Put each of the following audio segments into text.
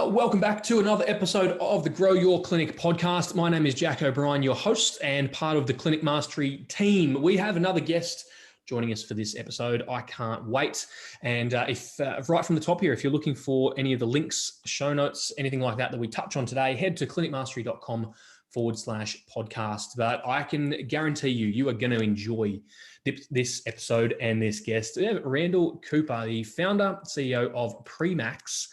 Welcome back to another episode of the Grow Your Clinic podcast. My name is Jack O'Brien, your host and part of the Clinic Mastery team. We have another guest joining us for this episode. I can't wait. And if right from the top here, if you're looking for any of the links, show notes, anything like that we touch on today, head to clinicmastery.com/podcast. But I can guarantee you are going to enjoy this episode and this guest. We have Randall Cooper, the founder, CEO of Premax,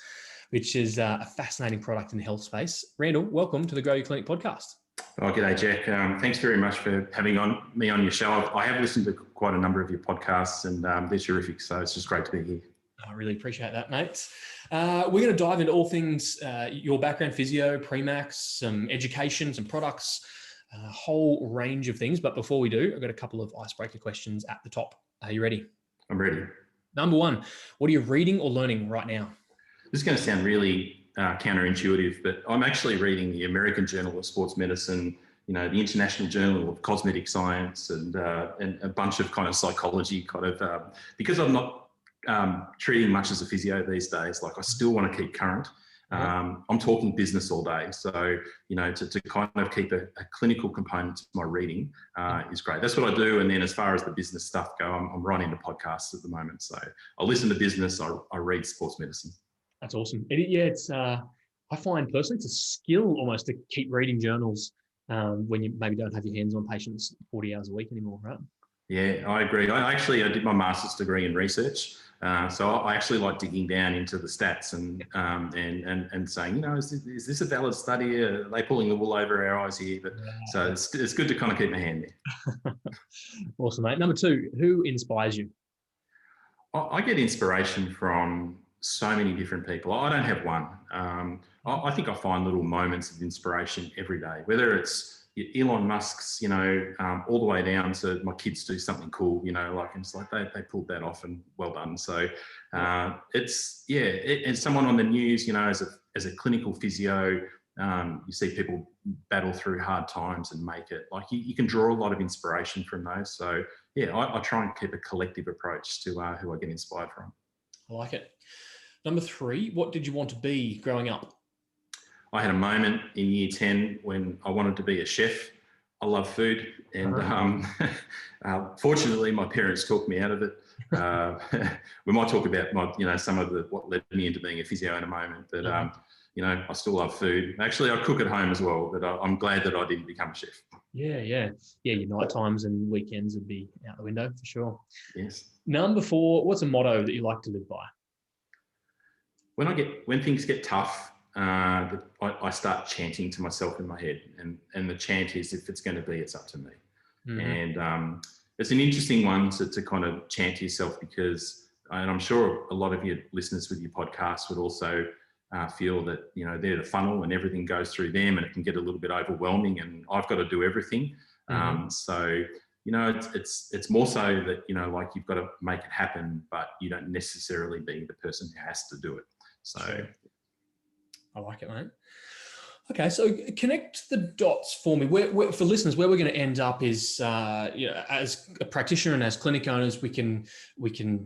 which is a fascinating product in the health space. Randall, welcome to the Grow Your Clinic podcast. Oh, g'day, Jack. Thanks very much for having me on your show. I have listened to quite a number of your podcasts and they're terrific, so it's just great to be here. I really appreciate that, mate. We're going to dive into all things, your background, physio, Premax, some education, some products, a whole range of things. But before we do, I've got a couple of icebreaker questions at the top. Are you ready? I'm ready. Number one, what are you reading or learning right now? This is going to sound really counterintuitive, but I'm actually reading the American Journal of Sports Medicine, the International Journal of Cosmetic Science, and a bunch of kind of psychology because I'm not treating much as a physio these days. Like, I still want to keep current. I'm talking business all day. So, to kind of keep a clinical component to my reading is great. That's what I do. And then as far as the business stuff go, I'm right into podcasts at the moment. So I listen to business, I read sports medicine. That's awesome. It's I find personally it's a skill almost to keep reading journals when you maybe don't have your hands on patients 40 hours a week anymore, right? Yeah, I agree. I did my master's degree in research, so I actually like digging down into the stats and saying, is this a valid study? Are they pulling the wool over our eyes here? But so it's good to kind of keep my hand there. Awesome, mate. Number two, who inspires you? I get inspiration from so many different people. I don't have one. I think I find little moments of inspiration every day, whether it's Elon Musk's, all the way down to my kids do something cool, it's like they pulled that off and well done. So it's someone on the news, as a clinical physio, you see people battle through hard times and make it. Like, you can draw a lot of inspiration from those. So I try and keep a collective approach to who I get inspired from. I like it. Number three, what did you want to be growing up? I had a moment in year 10 when I wanted to be a chef. I love food, and fortunately my parents talked me out of it. We might talk about some of what led me into being a physio in a moment, but I still love food. Actually, I cook at home as well, but I'm glad that I didn't become a chef. Yeah. Your night times and weekends would be out the window for sure. Yes. Number four, what's a motto that you like to live by? When things get tough, I start chanting to myself in my head, and the chant is, if it's going to be, it's up to me. Mm-hmm. And it's an interesting one to kind of chant to yourself, because, and I'm sure a lot of your listeners with your podcast would also feel that, they're the funnel and everything goes through them, and it can get a little bit overwhelming and I've got to do everything. Mm-hmm. So, it's more so that, like, you've got to make it happen, but you don't necessarily be the person who has to do it. So I like it, mate. Okay, so connect the dots for me. For listeners, where we're going to end up is, as a practitioner and as clinic owners, we can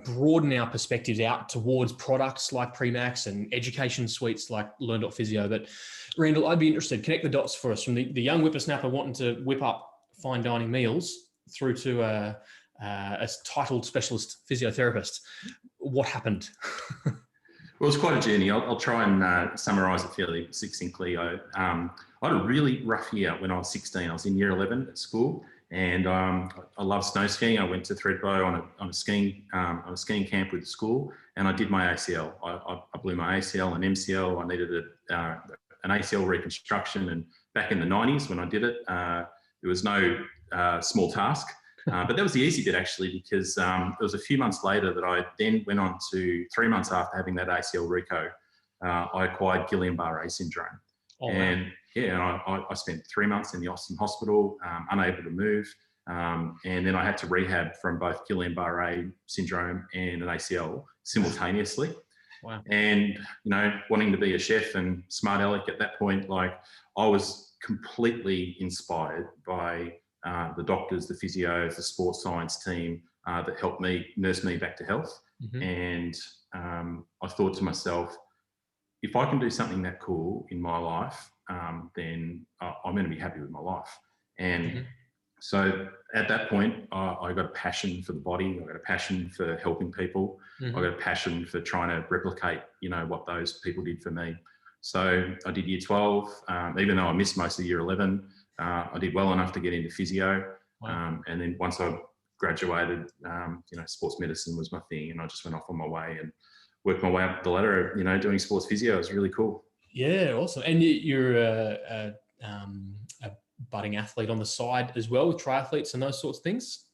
broaden our perspectives out towards products like Premax and education suites like Learn.physio. But Randall, I'd be interested. Connect the dots for us from the young whippersnapper wanting to whip up fine dining meals through to a titled specialist physiotherapist. What happened? Well, it's quite a journey. I'll try and summarise it fairly succinctly. I had a really rough year when I was 16. I was in year 11 at school, and I love snow skiing. I went to Thredbo on a skiing camp with the school, and I did my ACL. I blew my ACL and MCL. I needed an ACL reconstruction, and back in the 90s when I did it, there was no small task. But that was the easy bit, actually, because it was a few months later that I then went on to 3 months after having that ACL reco, I acquired Guillain-Barré syndrome. Oh, and I spent 3 months in the Austin hospital, unable to move. And then I had to rehab from both Guillain-Barré syndrome and an ACL simultaneously. Wow. And, wanting to be a chef and smart aleck at that point, like, I was completely inspired by the doctors, the physios, the sports science team that helped me nurse me back to health. Mm-hmm. And I thought to myself, if I can do something that cool in my life, then I'm going to be happy with my life. And so at that point, I got a passion for the body. I got a passion for helping people. I got a passion for trying to replicate, what those people did for me. So I did year 12, even though I missed most of year 11, I did well enough to get into physio. Wow. And then once I graduated, sports medicine was my thing, and I just went off on my way and worked my way up the ladder, doing sports physio. It was really cool. Yeah, awesome. And you're a budding athlete on the side as well, with triathletes and those sorts of things?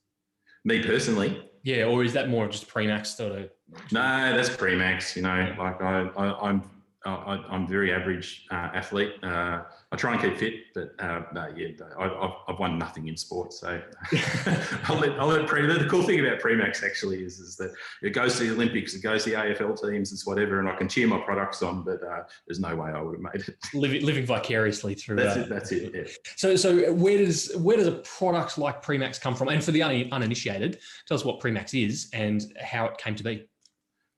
Me personally? Yeah, or is that more just pre-max sort of? No, that's pre-max. Like I'm very average athlete. I try and keep fit, but I've won nothing in sports. So I'll let the cool thing about pre-max actually is that it goes to the Olympics, it goes to the AFL teams, it's whatever, and I can cheer my products on, but there's no way I would have made it. Living vicariously through. That's it. Yeah. So where does a product like Pre-Max come from? And for the uninitiated, tell us what Pre-Max is and how it came to be.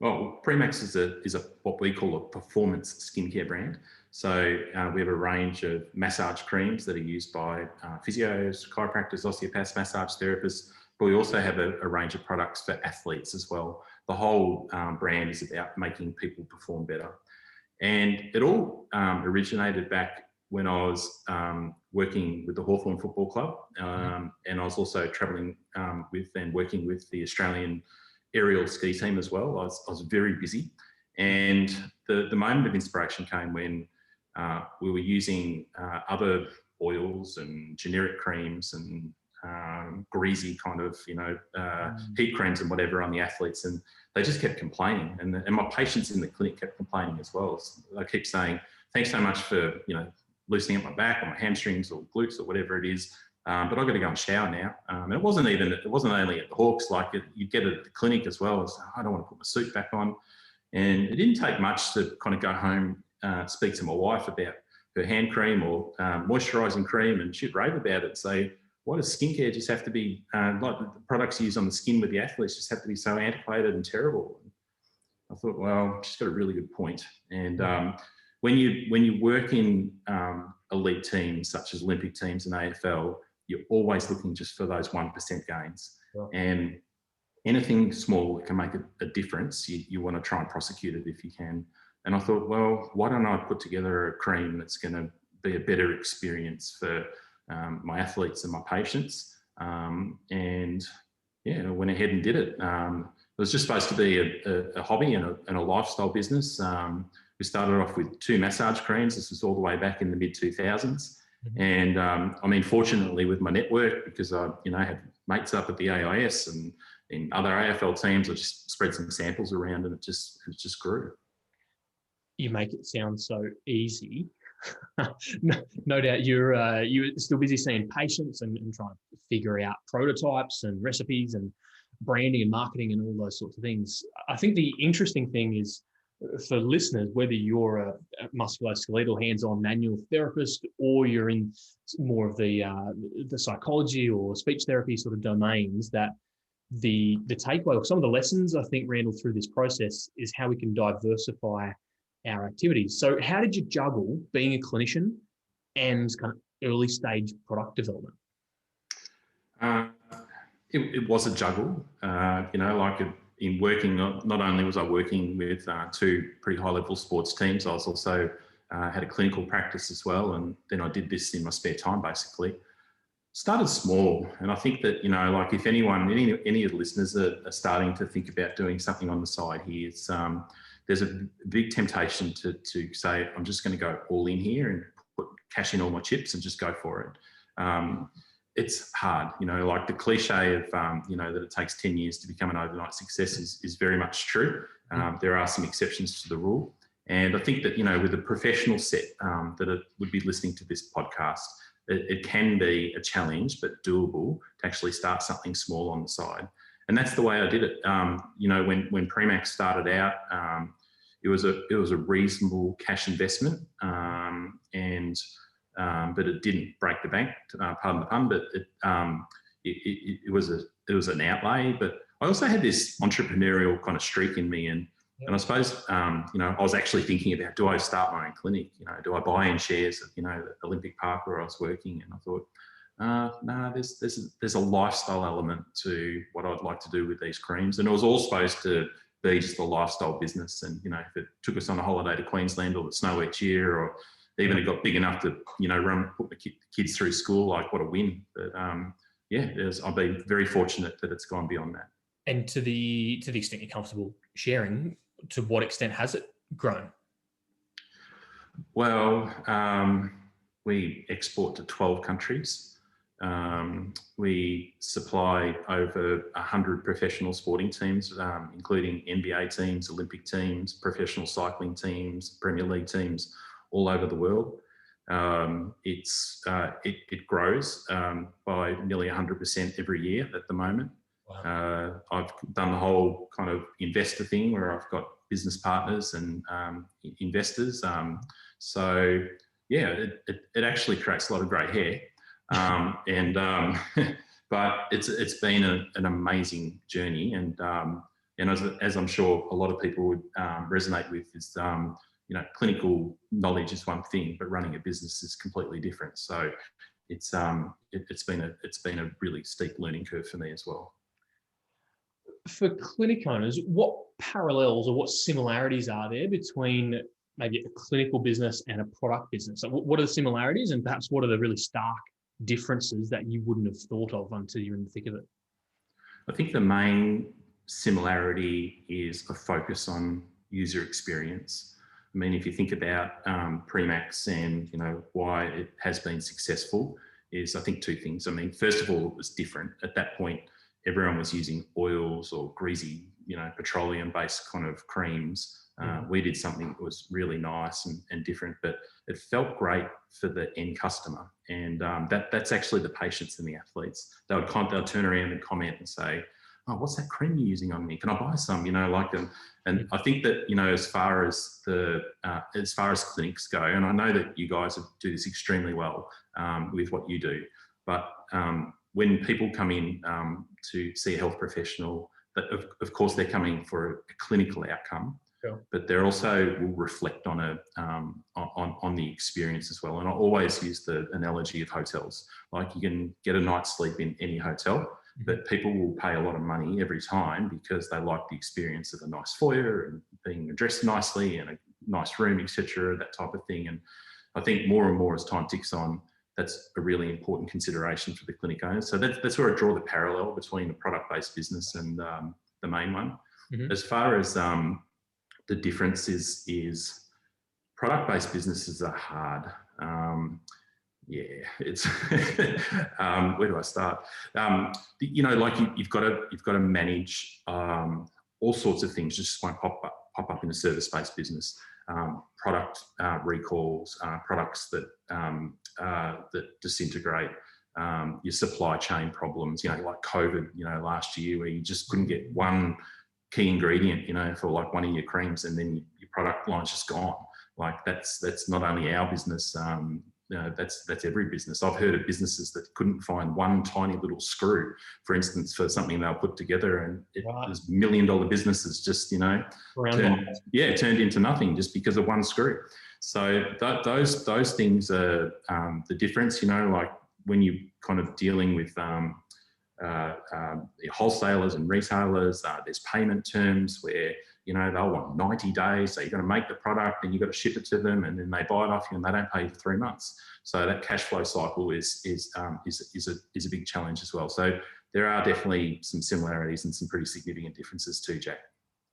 Well, Pre-Max is a what we call a performance skincare brand. So we have a range of massage creams that are used by physios, chiropractors, osteopaths, massage therapists, but we also have a range of products for athletes as well. The whole brand is about making people perform better. And it all originated back when I was working with the Hawthorn Football Club, and I was also travelling with and working with the Australian aerial ski team as well. I was very busy, and the moment of inspiration came when we were using other oils and generic creams and greasy kind of heat creams and whatever on the athletes, and they just kept complaining, and my patients in the clinic kept complaining as well. So I keep saying, thanks so much for loosening up my back or my hamstrings or glutes or whatever it is. But I've got to go and shower now. And it wasn't only at the Hawks, you get it at the clinic as well. It's, I don't want to put my suit back on. And it didn't take much to kind of go home, speak to my wife about her hand cream or moisturising cream, and she'd rave about it. Say, why does skincare just have to be, like the products used on the skin with the athletes just have to be so antiquated and terrible? And I thought, well, she's got a really good point. And when you work in elite teams such as Olympic teams and AFL, you're always looking just for those 1% gains. Sure. And anything small that can make a difference, you want to try and prosecute it if you can. And I thought, well, why don't I put together a cream that's going to be a better experience for my athletes and my patients? And I went ahead and did it. It was just supposed to be a hobby and a lifestyle business. We started off with 2 massage creams. This was all the way back in the mid-2000s. And fortunately with my network, because I had mates up at the AIS and in other AFL teams, I just spread some samples around, and it just grew. You make it sound so easy. No doubt you're still busy seeing patients and trying to figure out prototypes and recipes and branding and marketing and all those sorts of things. I think the interesting thing is, for listeners, whether you're a musculoskeletal hands-on manual therapist or you're in more of the psychology or speech therapy sort of domains, that the takeaway or some of the lessons I think, Randall, through this process is how we can diversify our activities. So how did you juggle being a clinician and kind of early stage product development? It was a juggle, in working, not only was I working with 2 pretty high-level sports teams, I was also had a clinical practice as well, and then I did this in my spare time, basically. Started small, and I think that, if any of the listeners are starting to think about doing something on the side here, it's, there's a big temptation to say, I'm just going to go all in here and cash in all my chips and just go for it. It's hard, the cliche of, that it takes 10 years to become an overnight success is very much true. There are some exceptions to the rule. And I think that, with a professional set that would be listening to this podcast, it can be a challenge, but doable to actually start something small on the side. And that's the way I did it. When Pre-Max started out, it was a reasonable cash investment, but it didn't break the bank. Pardon the pun, but it was an outlay. But I also had this entrepreneurial kind of streak in me, and And I suppose, I was actually thinking about, do I start my own clinic? Do I buy in shares at, the Olympic Park where I was working? And I thought, no, there's a lifestyle element to what I'd like to do with these creams. And it was all supposed to be just a lifestyle business. And, if it took us on a holiday to Queensland or the snow each year, or even it got big enough to, put the kids through school, like what a win. But I've been very fortunate that it's gone beyond that. And to the extent you're comfortable sharing, to what extent has it grown? Well, we export to 12 countries. We supply over 100 professional sporting teams, including NBA teams, Olympic teams, professional cycling teams, Premier League teams all over the world. It grows by nearly 100% every year at the moment. Wow. I've done the whole kind of investor thing where I've got business partners and investors. It actually creates a lot of grey hair. But it's been an amazing journey. And as I'm sure a lot of people would resonate with is, clinical knowledge is one thing, but running a business is completely different. So it's been a really steep learning curve for me as well. For clinic owners, what parallels or what similarities are there between maybe a clinical business and a product business? So what are the similarities, and perhaps what are the really stark differences that you wouldn't have thought of until you're in the thick of it? I think the main similarity is a focus on user experience. I mean, if you think about Premax and why it has been successful, is I think two things. I mean, first of all, it was different. At that point, everyone was using oils or greasy, petroleum-based kind of creams. We did something that was really nice and different, but it felt great for the end customer. And that's actually the patients and the athletes. They'll turn around and comment and say, "Oh, what's that cream you're using on me? Can I buy some?" And I think that as far as clinics go, and I know that you guys do this extremely well with what you do, but when people come in to see a health professional, of course they're coming for a clinical outcome. Sure. But they also will reflect on the experience as well. And I always use the analogy of hotels. Like, you can get a night's sleep in any hotel, but people will pay a lot of money every time because they like the experience of a nice foyer and being dressed nicely and a nice room, etc., that type of thing. And I think more and more as time ticks on, that's a really important consideration for the clinic owners. So that's where I draw the parallel between the product-based business and the main one. Mm-hmm. As far as the difference is product-based businesses are hard. It's where do I start? You've got to manage all sorts of things. Just won't pop up in a service-based business. Product recalls, products that disintegrate, your supply chain problems. Like COVID. Last year, where you just couldn't get one key ingredient, for like one of your creams, and then your product line's just gone. Like that's not only our business. That's every business. I've heard of businesses that couldn't find one tiny little screw, for instance, for something they'll put together, and it was $1 million businesses just turned into nothing just because of one screw. So those things are the difference. Like when you're kind of dealing with wholesalers and retailers, there's payment terms where they'll want 90 days. So you've got to make the product and you've got to ship it to them, and then they buy it off you and they don't pay you for 3 months. So that cash flow cycle is a big challenge as well. So there are definitely some similarities and some pretty significant differences too, Jack.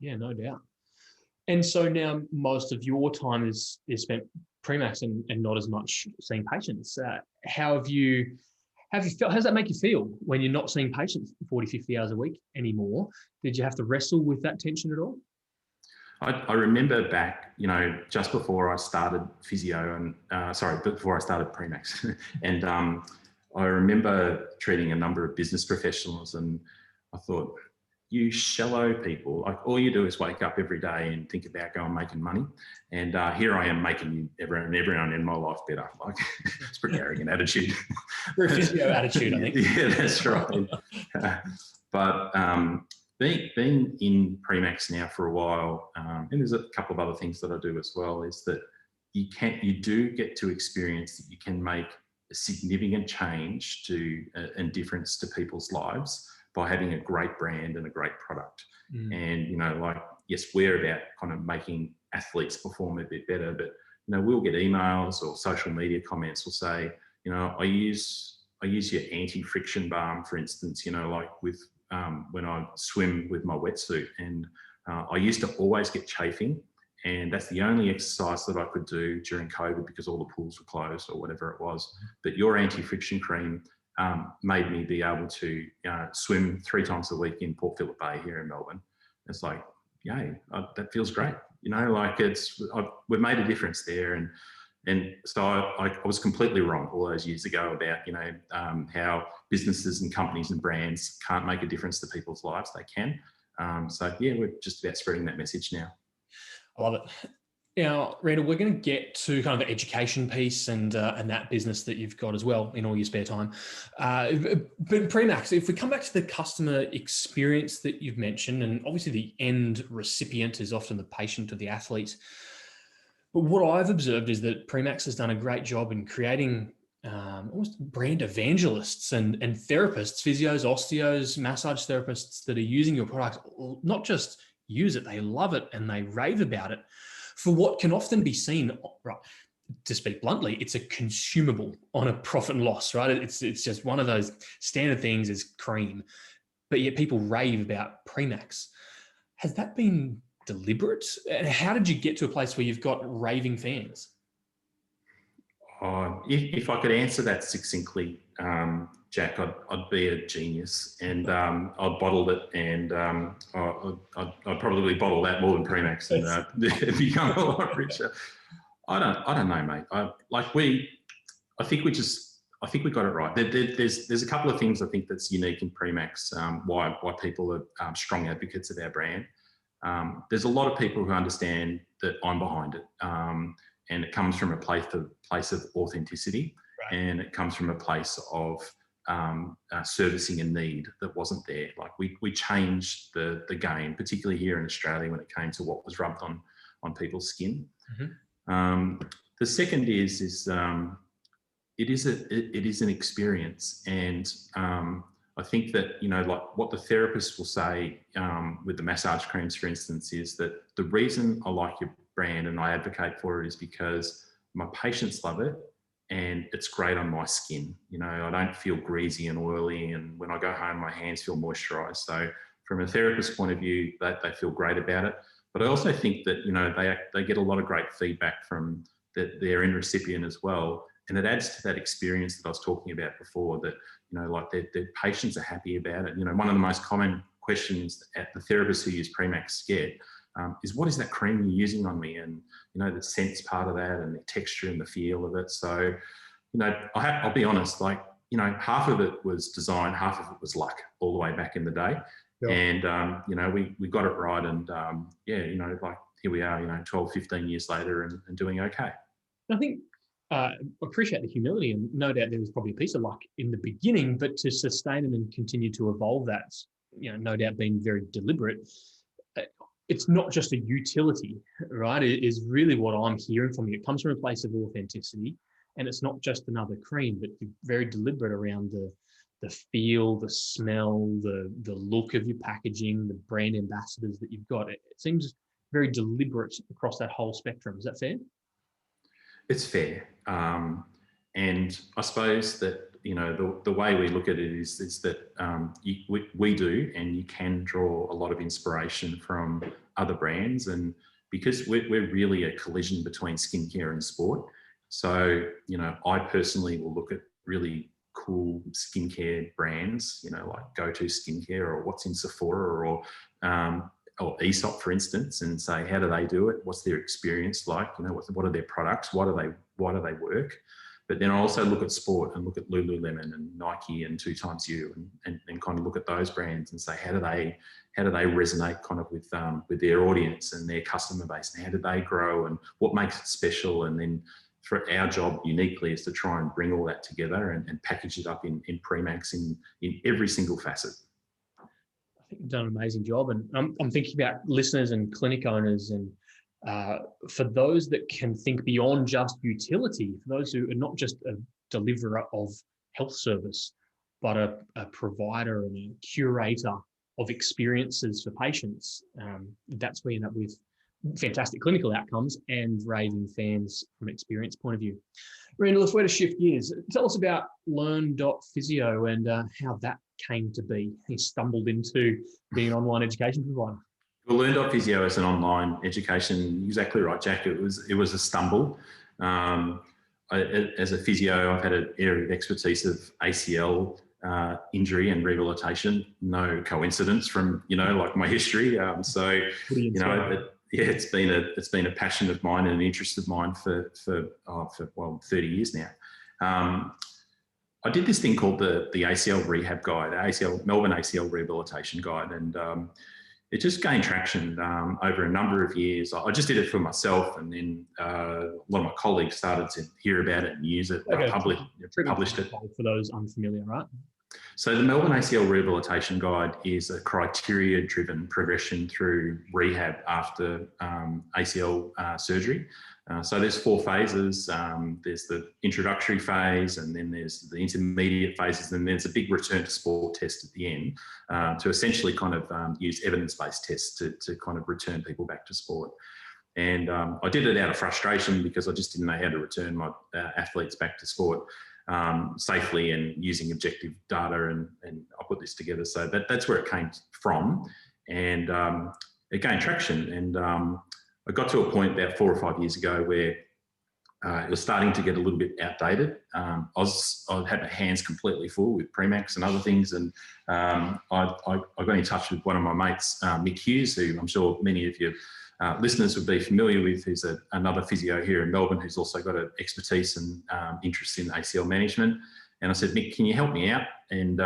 Yeah, no doubt. And so now most of your time is spent Premax and not as much seeing patients. How have you felt? How does that make you feel when you're not seeing patients 40, 50 hours a week anymore? Did you have to wrestle with that tension at all? I remember back, just before I started physio and before I started Premax, and I remember treating a number of business professionals, and I thought, you shallow people, like all you do is wake up every day and think about going making money, and here I am making everyone in my life better. Like, it's a pretty arrogant attitude. Very physio attitude, I think. Yeah, that's right. But being in Premax now for a while, and there's a couple of other things that I do as well, is that you do get to experience that you can make a significant change to and difference to people's lives by having a great brand and a great product. And, you know, like, yes, we're about kind of making athletes perform a bit better, but, you know, we'll get emails or social media comments will say, you know, I use your anti-friction balm, for instance, you know, like with when I swim with my wetsuit, and I used to always get chafing, and that's the only exercise that I could do during COVID because all the pools were closed or whatever it was. But your anti-friction cream made me be able to swim 3 times a week in Port Phillip Bay here in Melbourne. It's like, yay, that feels great. You know, like we've made a difference there. And so I was completely wrong all those years ago about, you know, how businesses and companies and brands can't make a difference to people's lives. They can. So yeah, we're just about spreading that message now. I love it. Now, Randall, we're going to get to kind of the education piece and that business that you've got as well in all your spare time. But Premax, if we come back to the customer experience that you've mentioned, and obviously the end recipient is often the patient or the athlete. But what I've observed is that Premax has done a great job in creating almost brand evangelists and therapists, physios, osteos, massage therapists that are using your product, not just use it, they love it and they rave about it for what can often be seen, right, to speak bluntly, it's a consumable on a profit and loss, right? It's just one of those standard things is cream, but yet people rave about Premax. Has that been deliberate? And how did you get to a place where you've got raving fans? If I could answer that succinctly, Jack, I'd be a genius, and I'd bottle it, and I'd probably bottle that more than Premax and become a lot richer. I don't know, mate. I think we got it right. There's a couple of things I think that's unique in Premax. Why people are strong advocates of our brand. There's a lot of people who understand that I'm behind it, and it comes from a place of authenticity, right. And it comes from a place of servicing a need that wasn't there. Like we changed the game, particularly here in Australia, when it came to what was rubbed on people's skin. Mm-hmm. The second is it is an experience, and I think that, you know, like what the therapists will say with the massage creams, for instance, is that the reason I like your brand and I advocate for it is because my patients love it and it's great on my skin. You know, I don't feel greasy and oily, and when I go home, my hands feel moisturized. So from a therapist's point of view, they feel great about it. But I also think that, you know, they get a lot of great feedback from their end recipient as well. And it adds to that experience that I was talking about before, that, you know, like their patients are happy about it. You know, one of the most common questions at the therapists who use Premax get is, what is that cream you're using on me? And, you know, the scent's part of that, and the texture and the feel of it. So, you know, I'll be honest, like, you know, half of it was design, half of it was luck all the way back in the day. Yeah. And, you know, we got it right. And, yeah, you know, like here we are, you know, 12, 15 years later and doing okay. I think I appreciate the humility, and no doubt there was probably a piece of luck in the beginning, but to sustain it and continue to evolve that, you know, no doubt being very deliberate. It's not just a utility, right? It is really what I'm hearing from you. It comes from a place of authenticity, and it's not just another cream, but you're very deliberate around the feel, the smell, the look of your packaging, the brand ambassadors that you've got. It seems very deliberate across that whole spectrum. Is that fair? It's fair. And I suppose that, you know, the way we look at it is that we do, and you can draw a lot of inspiration from other brands. And because we're really a collision between skincare and sport. So, you know, I personally will look at really cool skincare brands, you know, like Go-To Skincare or what's in Sephora or Aesop, for instance, and say, how do they do it? What's their experience like? You know, what are their products? Why do they work? But then I also look at sport and look at Lululemon and Nike and 2XU and kind of look at those brands and say, how do they resonate kind of with their audience and their customer base, and how do they grow and what makes it special? And then for our job uniquely is to try and bring all that together and package it up in Premax in every single facet. think you've done an amazing job. And I'm thinking about listeners and clinic owners, and for those that can think beyond just utility, for those who are not just a deliverer of health service, but a provider and a curator of experiences for patients, that's where you end up with fantastic clinical outcomes and raving fans from an experience point of view. Randall, if we're to shift gears, tell us about Learn.physio and how that came to be. He stumbled into being an online education provider. Well, Learn.physio is an online education. Exactly right, Jack. It was a stumble. As a physio, I've had an area of expertise of ACL injury and rehabilitation. No coincidence from like my history. It's been a passion of mine and an interest of mine for 30 years now. I did this thing called the ACL Rehab Guide, Melbourne ACL Rehabilitation Guide, and it just gained traction over a number of years. I just did it for myself, and then a lot of my colleagues started to hear about it and use it. Okay. Published it. For those unfamiliar, right? So the Melbourne ACL Rehabilitation Guide is a criteria-driven progression through rehab after ACL surgery. So there's 4 phases. There's the introductory phase, and then there's the intermediate phases, and there's a big return to sport test at the end to essentially kind of use evidence-based tests to kind of return people back to sport. And I did it out of frustration because I just didn't know how to return my athletes back to sport safely and using objective data, and I put this together. So that's where it came from, and it gained traction. And I got to a point about 4 or 5 years ago where it was starting to get a little bit outdated. I had my hands completely full with Premax and other things, and I got in touch with one of my mates, Mick Hughes, who I'm sure many of you listeners would be familiar with, who's another physio here in Melbourne who's also got an expertise and interest in ACL management. And I said, Mick, can you help me out and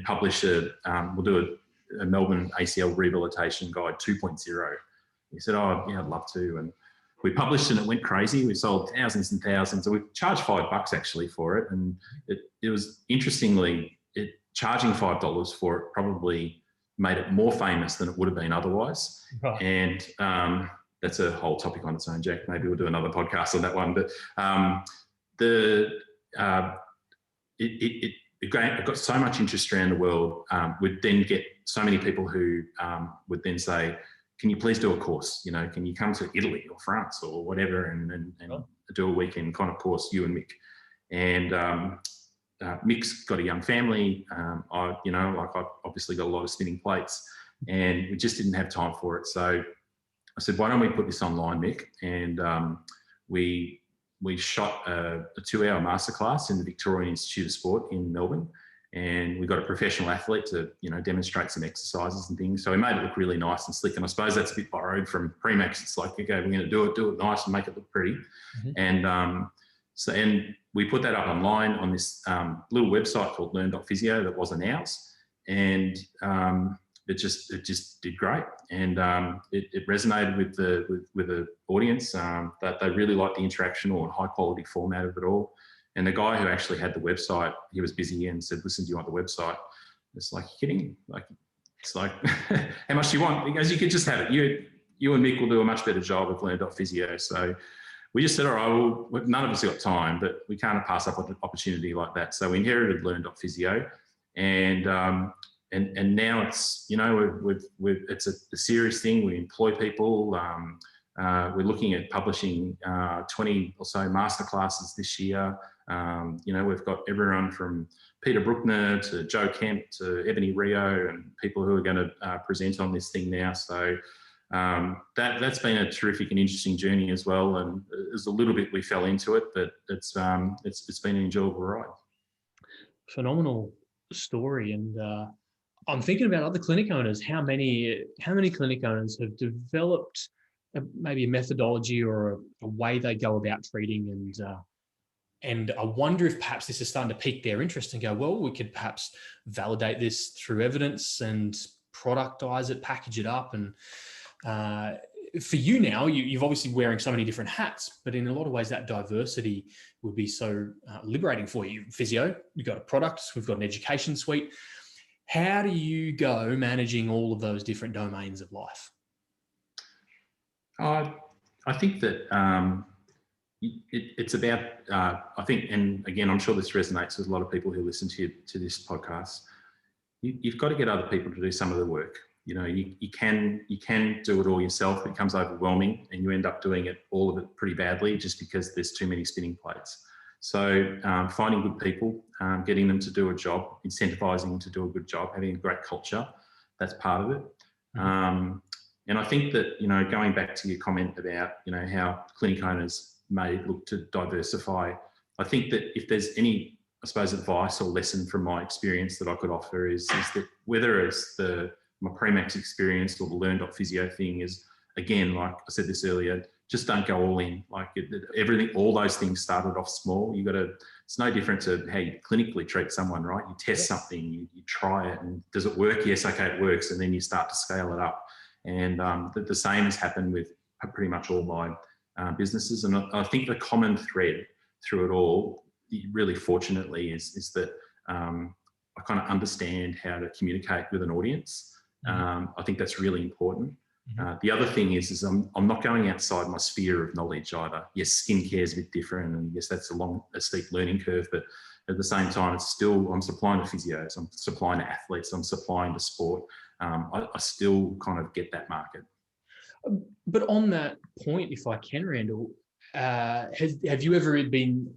publish we'll do a Melbourne ACL Rehabilitation Guide 2.0. He said, oh, yeah, I'd love to. And we published it and it went crazy. We sold thousands and thousands. And we charged $5 actually for it. And it was interestingly, charging $5 for it probably made it more famous than it would have been otherwise. Right. And that's a whole topic on its own, Jack. Maybe we'll do another podcast on that one. But it got so much interest around the world. We'd then get so many people who would then say, can you please do a course? Can you come to Italy or France or whatever and do a weekend kind of course, you and Mick? And Mick's got a young family. I've obviously got a lot of spinning plates, and we just didn't have time for it. So I said, why don't we put this online, Mick? And we shot a 2-hour masterclass in the Victorian Institute of Sport in Melbourne. And we got a professional athlete to, demonstrate some exercises and things. So we made it look really nice and slick. And I suppose that's a bit borrowed from Premax. It's like, okay, we're going to do it nice and make it look pretty. Mm-hmm. And we put that up online on this little website called Learn.physio that wasn't ours. And it just did great. And it resonated with the audience, that they really liked the interactional and high quality format of it all. And the guy who actually had the website, he was busy and said, listen, do you want the website? It's like, you're kidding. It's like, how much do you want? He goes, you could just have it. You and Mick will do a much better job of Learn.physio. So we just said, all right, well, none of us have got time, but we can't pass up an opportunity like that. So we inherited Learn.physio, and now it's, it's a serious thing. We employ people. We're looking at publishing 20 or so masterclasses this year. We've got everyone from Peter Bruckner to Joe Kemp to Ebony Rio and people who are going to present on this thing now. So that's been a terrific and interesting journey as well. And there's a little bit we fell into it, but it's been an enjoyable ride. Phenomenal story. And I'm thinking about other clinic owners. How many clinic owners have developed maybe a methodology or a way they go about treating, and I wonder if perhaps this is starting to pique their interest and go, well, we could perhaps validate this through evidence and productize it, package it up. And for you now, you've obviously wearing so many different hats, but in a lot of ways that diversity would be so liberating for you. Physio, you've got a product, we've got an education suite. How do you go managing all of those different domains of life? I think that it's about, I think, and again, I'm sure this resonates with a lot of people who listen to this podcast. You've got to get other people to do some of the work. You know, you can do it all yourself. It becomes overwhelming, and you end up doing it, all of it, pretty badly, just because there's too many spinning plates. So finding good people, getting them to do a job, incentivizing them to do a good job, having a great culture, that's part of it. And I think that, you know, going back to your comment about, you know, how clinic owners may look to diversify, I think that if there's any, I suppose, advice or lesson from my experience that I could offer is that whether it's my Premax experience or the learn.physio thing, is, again, like I said this earlier, just don't go all in. Like everything, all those things started off small. It's no different to how you clinically treat someone, right? You test something, you try it, and does it work? Yes, okay, it works. And then you start to scale it up. And the same has happened with pretty much all my businesses. And I think the common thread through it all, really fortunately, is that I kind of understand how to communicate with an audience. I think that's really important. The other thing is I'm not going outside my sphere of knowledge either. Yes, skincare is a bit different, and yes, that's a steep learning curve, but at the same time, it's still, I'm supplying to physios, I'm supplying to athletes, I'm supplying to sport. I still kind of get that market. But on that point, if I can, Randall, have you ever been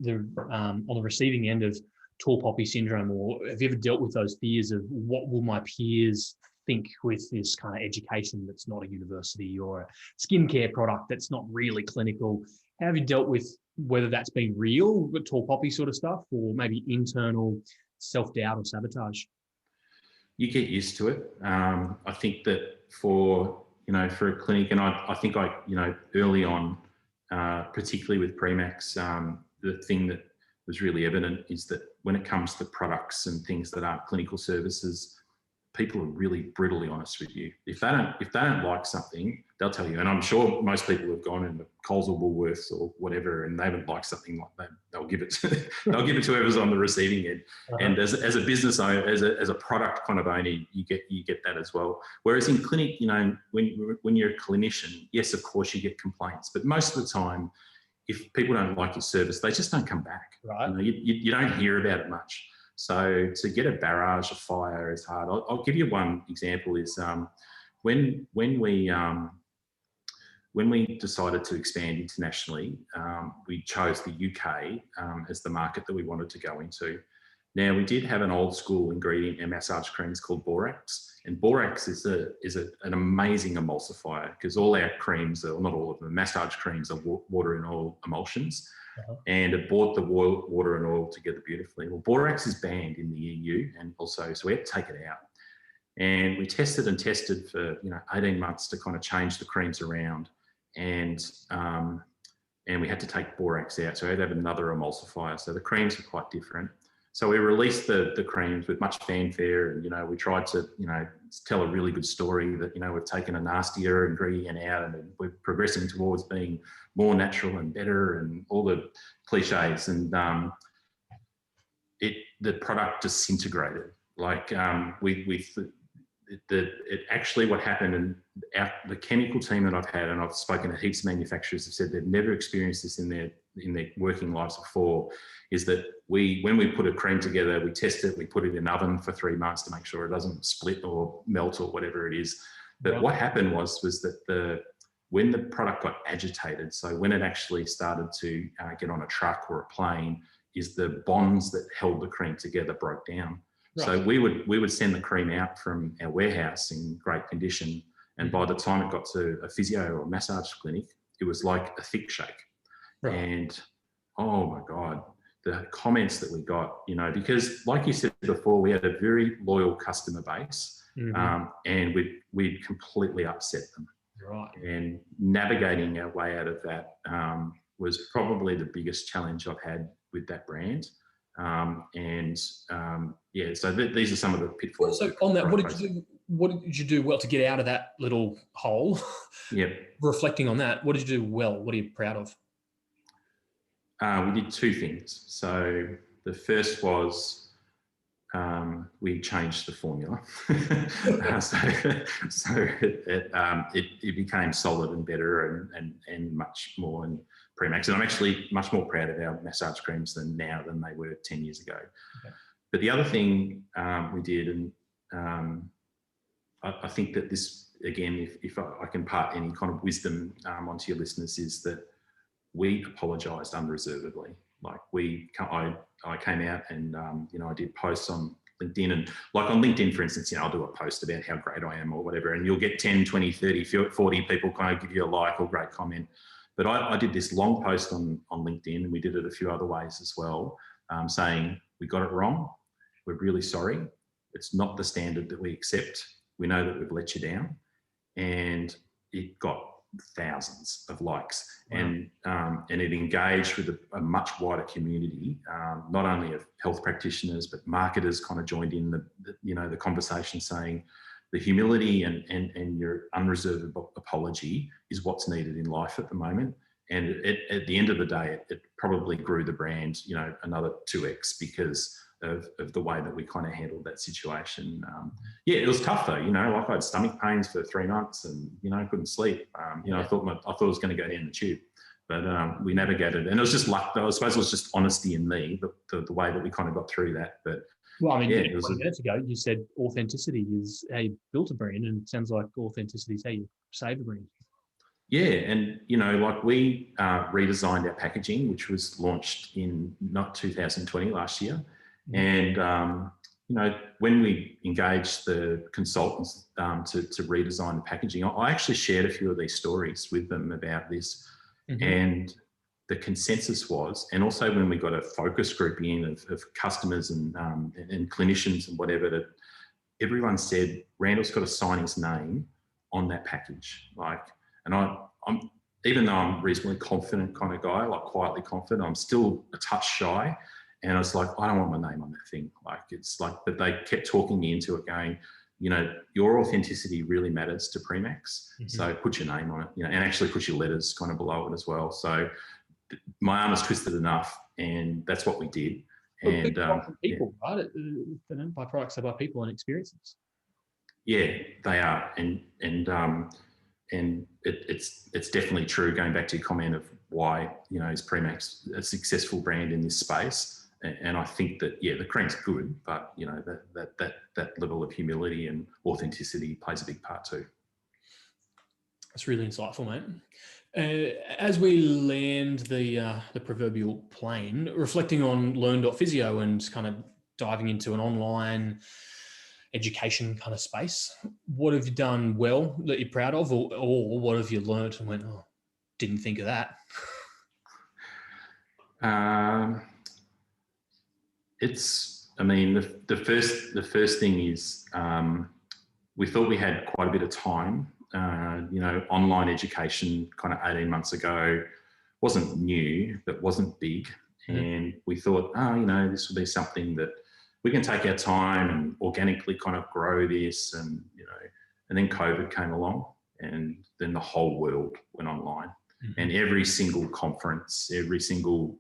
on the receiving end of tall poppy syndrome, or have you ever dealt with those fears of what will my peers think with this kind of education that's not a university, or a skincare product that's not really clinical? How have you dealt with whether that's been real, the tall poppy sort of stuff, or maybe internal self-doubt or sabotage? You get used to it. I think that for a clinic, and I think early on, particularly with Premax, the thing that was really evident is that when it comes to products and things that aren't clinical services, people are really brutally honest with you. If they don't like something, they'll tell you. And I'm sure most people have gone into Coles or Woolworths or whatever, and they haven't liked something, like that, they'll give it to whoever's on the receiving end. And as a business owner, as a product kind of owner, you get that as well. Whereas in clinic, when you're a clinician, yes, of course you get complaints, but most of the time, if people don't like your service, they just don't come back. Right. You don't hear about it much. So to get a barrage of fire is hard. I'll give you one example. Is when we decided to expand internationally, we chose the UK as the market that we wanted to go into. Now, we did have an old school ingredient in massage creams called borax, and borax is an amazing emulsifier, because all our creams, or not all of them, massage creams are water and oil emulsions. And it brought the water and oil together beautifully. Well, borax is banned in the EU, and also, so we had to take it out. And we tested for 18 months to kind of change the creams around, and we had to take borax out. So we had to have another emulsifier. So the creams were quite different. So we released the creams with much fanfare, and we tried to tell a really good story that we've taken a nastier ingredient out, and we're progressing towards being more natural and better, and all the cliches. And the product disintegrated. Like actually what happened, and the chemical team that I've had, and I've spoken to heaps of manufacturers, have said they've never experienced this in their working lives before, is that when we put a cream together, we test it, we put it in an oven for 3 months to make sure it doesn't split or melt or whatever it is. But what happened was that when the product got agitated, so when it actually started to get on a truck or a plane, is the bonds that held the cream together broke down. Right. So we would send the cream out from our warehouse in great condition, and by the time it got to a physio or a massage clinic, it was like a thick shake. Right. And oh my God, the comments that we got, because like you said before, we had a very loyal customer base, and we'd completely upset them. Right. And navigating our way out of that was probably the biggest challenge I've had with that brand. So these are some of the pitfalls. So on that, what did you do well to get out of that little hole? Yeah. Reflecting on that, what did you do well? What are you proud of? We did two things. So the first was we changed the formula. So it became solid and better and much more in Premax. And I'm actually much more proud of our massage creams than they were 10 years ago. Okay. But the other thing we did, and I think that this, again, if I can part any kind of wisdom onto your listeners, is that we apologised unreservedly. Like I came out and, I did posts on LinkedIn, and like on LinkedIn, for instance, I'll do a post about how great I am or whatever, and you'll get 10, 20, 30, 40 people kind of give you a like or great comment. But I did this long post on LinkedIn, and we did it a few other ways as well, saying, we got it wrong. We're really sorry. It's not the standard that we accept. We know that we've let you down. And it got thousands of likes. Wow. And it engaged with a much wider community, not only of health practitioners, but marketers kind of joined in the conversation, saying the humility and your unreserved apology is what's needed in life at the moment. And at the end of the day, it probably grew the brand, another 2x because of the way that we kind of handled that situation. It was tough though, like I had stomach pains for 3 months and, I couldn't sleep. I thought it was going to go down the tube, but we navigated, and it was just luck. I suppose it was just honesty in me, the way that we kind of got through that. But well, 20 minutes ago, you said authenticity is how you built a brand, and it sounds like authenticity is how you save a brand. Yeah, and like we redesigned our packaging, which was launched in not 2020, last year. And, when we engaged the consultants to redesign the packaging, I actually shared a few of these stories with them about this. Mm-hmm. And the consensus was, and also when we got a focus group in of customers and clinicians and whatever, that everyone said, Randall's got to sign his name on that package. And I'm even though I'm a reasonably confident kind of guy, like quietly confident, I'm still a touch shy. And I was like, I don't want my name on that thing. But they kept talking me into it, going, your authenticity really matters to Premax. Mm-hmm. So put your name on it, and actually put your letters kind of below it as well. So my arm was twisted enough, and that's what we did. Well, and people, right? They don't buy products, they buy people and experiences. Yeah, they are, and it's definitely true. Going back to your comment of why is Premax a successful brand in this space. And I think that, the cream's good, but, that level of humility and authenticity plays a big part too. That's really insightful, mate. As we land the proverbial plane, reflecting on Learn.physio and kind of diving into an online education kind of space, what have you done well that you're proud of, or what have you learnt and went, oh, didn't think of that? The first thing is we thought we had quite a bit of time. Online education kind of 18 months ago wasn't new, but wasn't big. Mm-hmm. And we thought, this will be something that we can take our time and organically kind of grow this. And then COVID came along, and then the whole world went online. Mm-hmm. And every single conference, every single,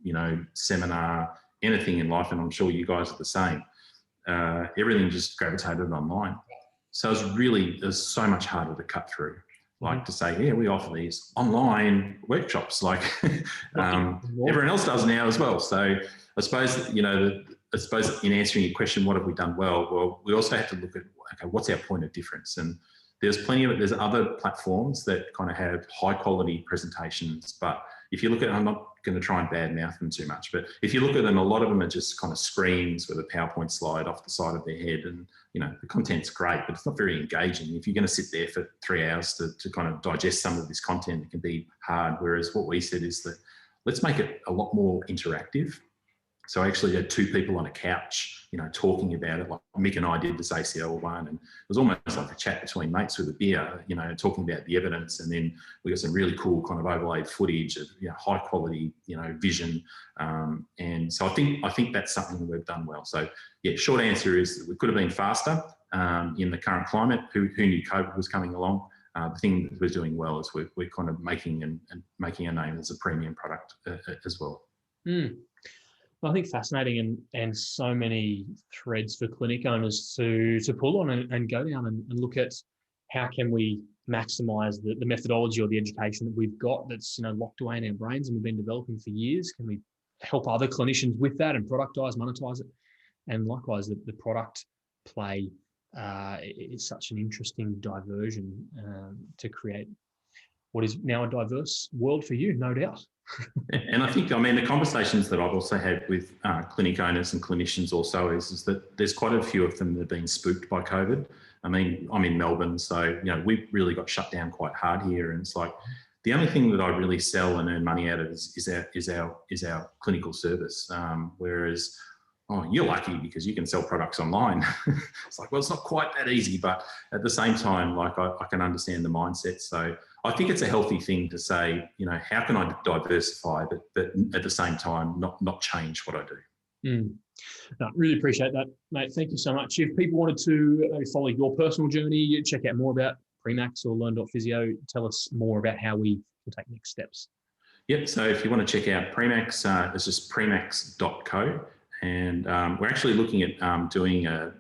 seminar, anything in life, and I'm sure you guys are the same, everything just gravitated online. So it was so much harder to cut through. Like to say, we offer these online workshops like everyone else does now as well. So I suppose, in answering your question, what have we done well? Well, we also have to look at, okay, what's our point of difference? And there's other platforms that kind of have high quality presentations, but if you look at, I'm not going to try and badmouth them too much, but if you look at them, a lot of them are just kind of screens with a PowerPoint slide off the side of their head, and the content's great, but it's not very engaging. If you're going to sit there for 3 hours to kind of digest some of this content, it can be hard. Whereas what we said is that let's make it a lot more interactive. So I actually had 2 people on a couch, talking about it. Like Mick and I did this ACL one, and it was almost like a chat between mates with a beer, talking about the evidence. And then we got some really cool kind of overlaid footage of high quality, vision. And so I think that's something that we've done well. So short answer is that we could have been faster in the current climate. Who knew COVID was coming along? The thing that we're doing well is we're kind of making a name as a premium product as well. Mm. I think fascinating and so many threads for clinic owners to pull on and go down and look at how can we maximize the methodology or the education that we've got that's locked away in our brains and we've been developing for years. Can we help other clinicians with that and productize, monetize it? And likewise, the product play is such an interesting diversion to create what is now a diverse world for you, no doubt. And I think, the conversations that I've also had with clinic owners and clinicians also is that there's quite a few of them that have been spooked by COVID. I'm in Melbourne, so, we've really got shut down quite hard here. And it's like, the only thing that I really sell and earn money out of is our clinical service. Whereas, you're lucky because you can sell products online. It's like, well, it's not quite that easy, but at the same time, like I can understand the mindset. So I think it's a healthy thing to say, how can I diversify, but at the same time, not change what I do. No, really appreciate that, mate. Thank you so much. If people wanted to maybe follow your personal journey, check out more about Premax or Learn.physio, tell us more about how we can take next steps. Yep. So if you want to check out Premax, it's just premax.co. And we're actually looking at doing a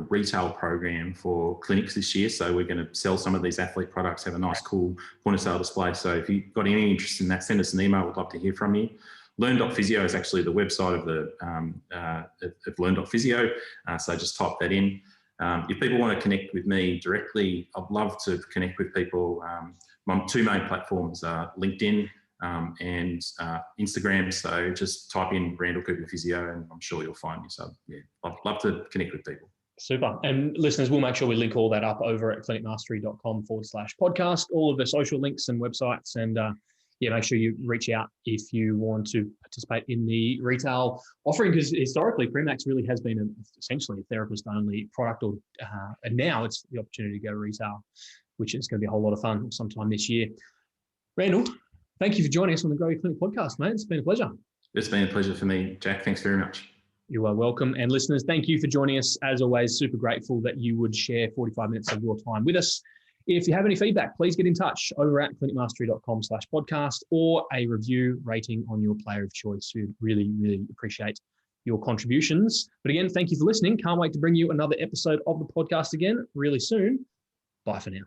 retail program for clinics this year. So we're going to sell some of these athlete products, have a nice, cool point of sale display. So if you've got any interest in that, send us an email. We'd love to hear from you. Learn.physio is actually the website of Learn.physio. So just type that in. If people want to connect with me directly, I'd love to connect with people. My two main platforms are LinkedIn and Instagram. So just type in Randall Cooper Physio and I'm sure you'll find me. So yeah, I'd love to connect with people. Super. And listeners, we'll make sure we link all that up over at clinicmastery.com/podcast, all of the social links and websites. And make sure you reach out if you want to participate in the retail offering, because historically Premax really has been essentially a therapist-only product, and now it's the opportunity to go retail, which is going to be a whole lot of fun sometime this year. Randall, thank you for joining us on the Grow Your Clinic podcast, mate. It's been a pleasure. It's been a pleasure for me, Jack. Thanks very much. You are welcome. And listeners, thank you for joining us. As always, super grateful that you would share 45 minutes of your time with us. If you have any feedback, please get in touch over at clinicmastery.com/podcast or a review rating on your player of choice. We really, really appreciate your contributions. But again, thank you for listening. Can't wait to bring you another episode of the podcast again really soon. Bye for now.